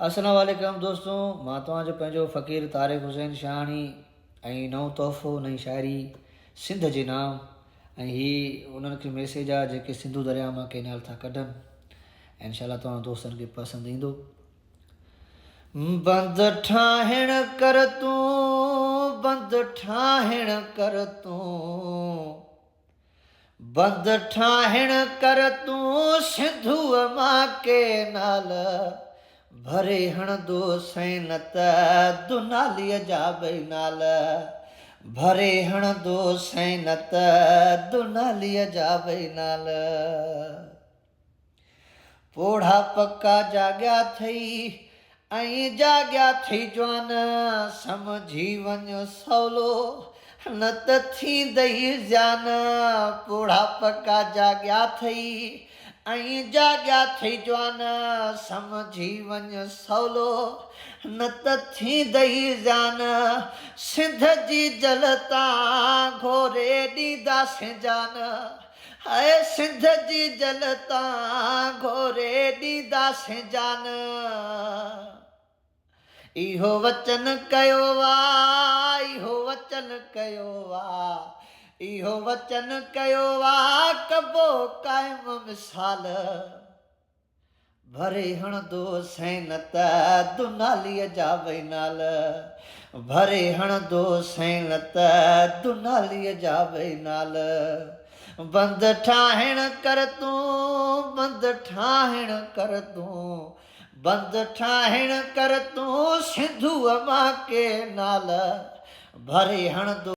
अस्सलाम वालेकुम दोस्तों, मां तव्हांजो पंहिंजो फ़क़ीर तारिक हुसैन शाहानी ऐं नओं तोहफ़ो नई शाइरी सिंध जे नाम ऐं हीअ उन्हनि खे मैसेज आहे जेके सिंधू दरिया मां कैनाल था कढनि ऐं इंशाअल्लाह तव्हां दोस्तनि खे पसंदि ईंदो। बंद ठाहिण कर तूं, बंद ठाहिण कर तूं, बंद ठाहिण कर तूं सिंधूअ मां कैनाल भरे हणंदो सैन त दुनालीअ जा ॿई नाल, भरे हणंदो सैन त दुनालीअ जा ॿई नाल। पोढ़ा पक्का जाॻिया थई ऐं जाॻिया थई जवान, समझी वञ सवलो न त थींदई ज़ान। पोढ़ा पक्का जाॻिया थई ऐं जाॻिया थई जवान, समझी वञ सवलो न त थींदई ज़ान। सिंध जी जलता घोरे ॾींदासीं जान, हाय सिंध जी जलता घोरे ॾींदासीं जान। इहो वचन कयो वा, इहो वचन कयो वा, इहो वचन कयो वा कबो क़ाइम मिसाल। भरे हणंदो सैन त दुनालीअ जा ॿई नाल, भरे हणंदो सैन त दुनालीअ जा ॿई नाल। बंद ठाहिण कर तूं, बंद ठाहिण कर तूं, बंद ठाहिण कर तूं सिंधूअ मां कैनाल भरे हणंदो